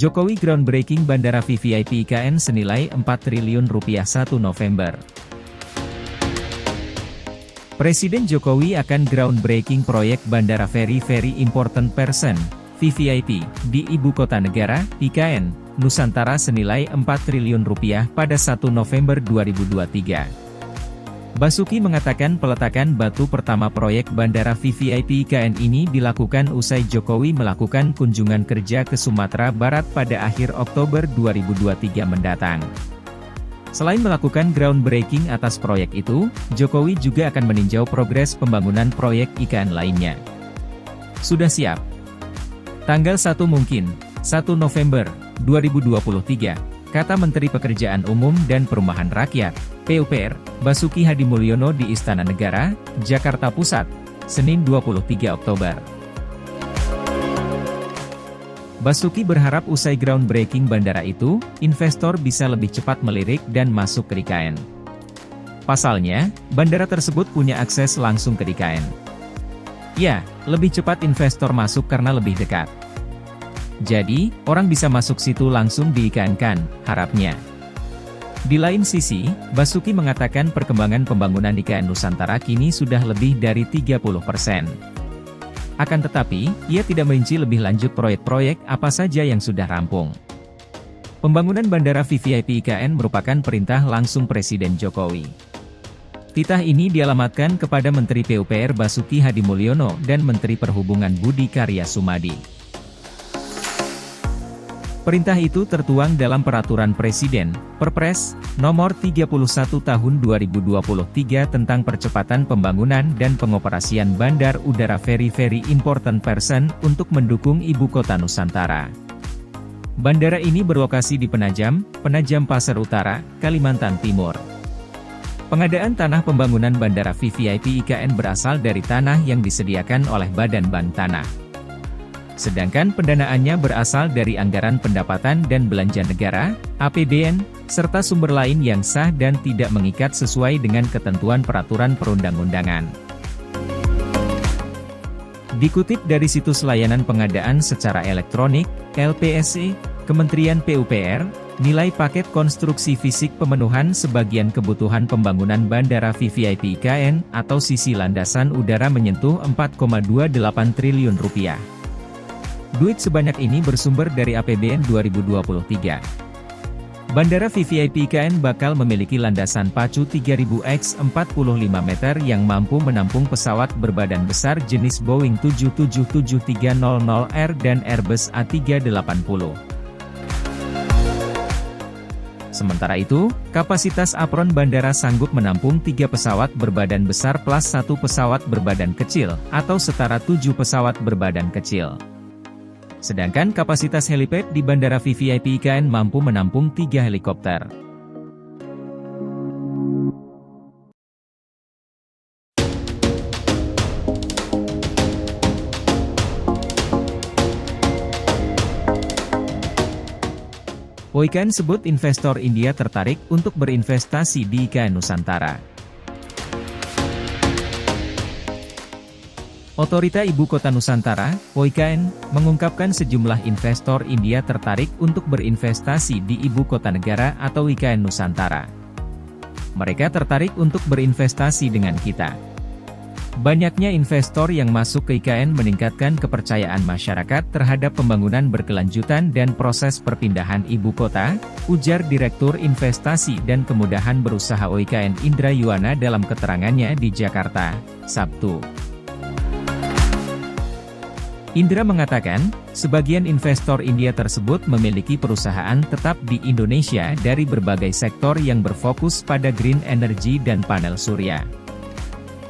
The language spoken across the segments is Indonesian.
Jokowi groundbreaking Bandara VVIP IKN senilai 4 triliun rupiah 1 November. Presiden Jokowi akan groundbreaking proyek Bandara Very Important Person, VVIP, di Ibu Kota Negara, IKN, Nusantara senilai 4 triliun rupiah pada 1 November 2023. Basuki mengatakan peletakan batu pertama proyek Bandara VVIP IKN ini dilakukan usai Jokowi melakukan kunjungan kerja ke Sumatera Barat pada akhir Oktober 2023 mendatang. Selain melakukan groundbreaking atas proyek itu, Jokowi juga akan meninjau progres pembangunan proyek IKN lainnya. Sudah siap? Tanggal 1 mungkin, 1 November 2023, kata Menteri Pekerjaan Umum dan Perumahan Rakyat, PUPR, Basuki Hadimulyono di Istana Negara, Jakarta Pusat, Senin 23 Oktober. Basuki berharap usai groundbreaking bandara itu, investor bisa lebih cepat melirik dan masuk ke IKN. Pasalnya, bandara tersebut punya akses langsung ke IKN. Ya, lebih cepat investor masuk karena lebih dekat. Jadi, orang bisa masuk situ langsung di IKN kan, harapnya. Di lain sisi, Basuki mengatakan perkembangan pembangunan IKN Nusantara kini sudah lebih dari 30%. Akan tetapi, ia tidak merinci lebih lanjut proyek-proyek apa saja yang sudah rampung. Pembangunan Bandara VVIP IKN merupakan perintah langsung Presiden Jokowi. Titah ini dialamatkan kepada Menteri PUPR Basuki Hadimulyono dan Menteri Perhubungan Budi Karya Sumadi. Perintah itu tertuang dalam Peraturan Presiden, Perpres, Nomor 31 Tahun 2023 tentang percepatan pembangunan dan pengoperasian Bandar Udara Very Important Person untuk mendukung Ibu Kota Nusantara. Bandara ini berlokasi di Penajam, Pasar Utara, Kalimantan Timur. Pengadaan tanah pembangunan Bandara VVIP IKN berasal dari tanah yang disediakan oleh Badan Bank Tanah. Sedangkan pendanaannya berasal dari anggaran pendapatan dan belanja negara, APBN, serta sumber lain yang sah dan tidak mengikat sesuai dengan ketentuan peraturan perundang-undangan. Dikutip dari situs layanan pengadaan secara elektronik, LPSE, Kementerian PUPR, nilai paket konstruksi fisik pemenuhan sebagian kebutuhan pembangunan Bandara VVIP IKN atau sisi landasan udara menyentuh 4,28 triliun rupiah. Duit sebanyak ini bersumber dari APBN 2023. Bandara VVIP IKN bakal memiliki landasan pacu 3000 x 45 meter yang mampu menampung pesawat berbadan besar jenis Boeing 777-300R dan Airbus A380. Sementara itu, kapasitas apron bandara sanggup menampung 3 pesawat berbadan besar plus 1 pesawat berbadan kecil, atau setara 7 pesawat berbadan kecil. Sedangkan kapasitas helipad di Bandara VVIP IKN mampu menampung 3 helikopter. Poikan sebut investor India tertarik untuk berinvestasi di IKN Nusantara. Otorita Ibu Kota Nusantara, (OIKN), mengungkapkan sejumlah investor India tertarik untuk berinvestasi di Ibu Kota Negara atau IKN Nusantara. Mereka tertarik untuk berinvestasi dengan kita. Banyaknya investor yang masuk ke IKN meningkatkan kepercayaan masyarakat terhadap pembangunan berkelanjutan dan proses perpindahan ibu kota, ujar Direktur Investasi dan Kemudahan Berusaha OIKN Indra Yuwana dalam keterangannya di Jakarta, Sabtu. Indra mengatakan, sebagian investor India tersebut memiliki perusahaan tetap di Indonesia dari berbagai sektor yang berfokus pada green energy dan panel surya.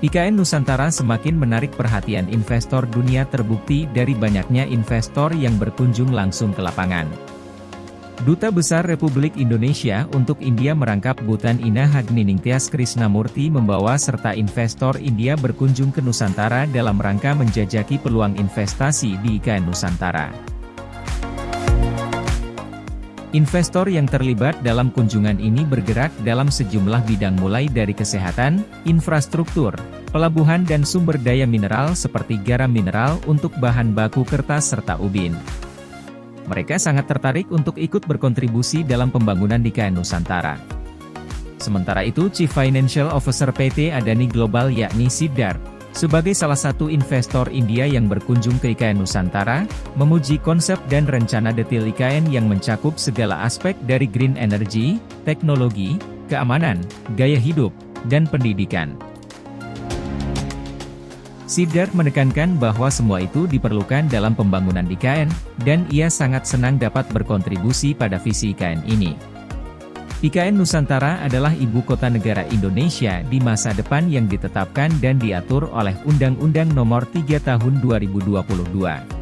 IKN Nusantara semakin menarik perhatian investor dunia terbukti dari banyaknya investor yang berkunjung langsung ke lapangan. Duta Besar Republik Indonesia untuk India merangkap Bhutan Ina Hagniningtyas Krishnamurti membawa serta investor India berkunjung ke Nusantara dalam rangka menjajaki peluang investasi di IKN Nusantara. Investor yang terlibat dalam kunjungan ini bergerak dalam sejumlah bidang mulai dari kesehatan, infrastruktur, pelabuhan dan sumber daya mineral seperti garam mineral untuk bahan baku kertas serta ubin. Mereka sangat tertarik untuk ikut berkontribusi dalam pembangunan di IKN Nusantara. Sementara itu Chief Financial Officer PT Adani Global yakni Siddharth, sebagai salah satu investor India yang berkunjung ke IKN Nusantara, memuji konsep dan rencana detail IKN yang mencakup segala aspek dari green energy, teknologi, keamanan, gaya hidup, dan pendidikan. Siddharth menekankan bahwa semua itu diperlukan dalam pembangunan IKN, dan ia sangat senang dapat berkontribusi pada visi IKN ini. IKN Nusantara adalah ibu kota negara Indonesia di masa depan yang ditetapkan dan diatur oleh Undang-Undang Nomor 3 Tahun 2022.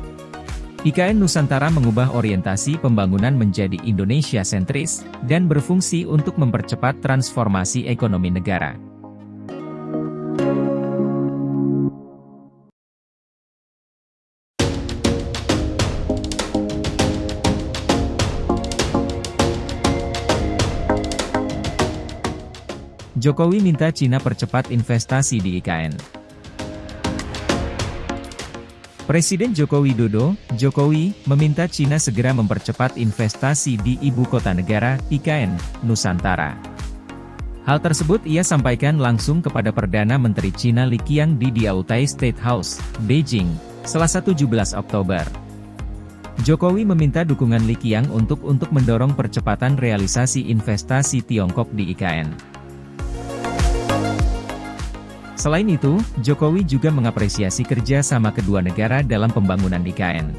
IKN Nusantara mengubah orientasi pembangunan menjadi Indonesia sentris, dan berfungsi untuk mempercepat transformasi ekonomi negara. Jokowi minta Cina percepat investasi di IKN. Presiden Joko Widodo, Jokowi, meminta Cina segera mempercepat investasi di ibu kota negara, IKN, Nusantara. Hal tersebut ia sampaikan langsung kepada Perdana Menteri Cina Li Qiang di Diaotai State House, Beijing, Selasa 17 Oktober. Jokowi meminta dukungan Li Qiang untuk mendorong percepatan realisasi investasi Tiongkok di IKN. Selain itu, Jokowi juga mengapresiasi kerja sama kedua negara dalam pembangunan IKN.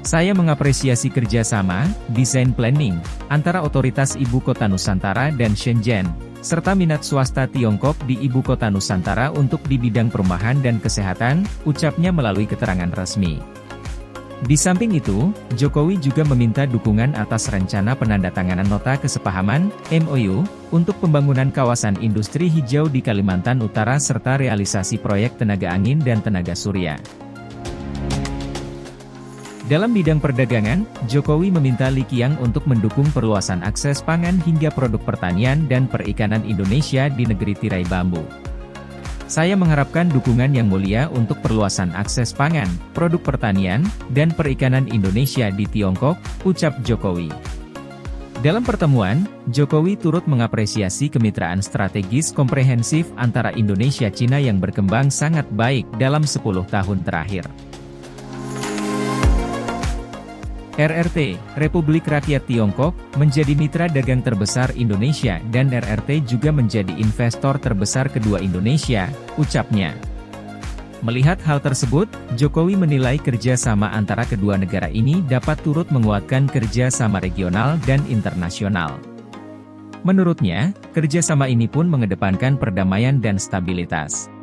Saya mengapresiasi kerjasama, desain planning, antara otoritas Ibu Kota Nusantara dan Shenzhen, serta minat swasta Tiongkok di Ibu Kota Nusantara untuk di bidang perumahan dan kesehatan, ucapnya melalui keterangan resmi. Di samping itu, Jokowi juga meminta dukungan atas rencana penandatanganan nota kesepahaman, MOU, untuk pembangunan kawasan industri hijau di Kalimantan Utara serta realisasi proyek tenaga angin dan tenaga surya. Dalam bidang perdagangan, Jokowi meminta Li Qiang untuk mendukung perluasan akses pangan hingga produk pertanian dan perikanan Indonesia di negeri tirai bambu. Saya mengharapkan dukungan yang mulia untuk perluasan akses pangan, produk pertanian, dan perikanan Indonesia di Tiongkok, ucap Jokowi. Dalam pertemuan, Jokowi turut mengapresiasi kemitraan strategis komprehensif antara Indonesia-Cina yang berkembang sangat baik dalam 10 tahun terakhir. RRT, Republik Rakyat Tiongkok, menjadi mitra dagang terbesar Indonesia dan RRT juga menjadi investor terbesar kedua Indonesia, ucapnya. Melihat hal tersebut, Jokowi menilai kerjasama antara kedua negara ini dapat turut menguatkan kerjasama regional dan internasional. Menurutnya, kerjasama ini pun mengedepankan perdamaian dan stabilitas.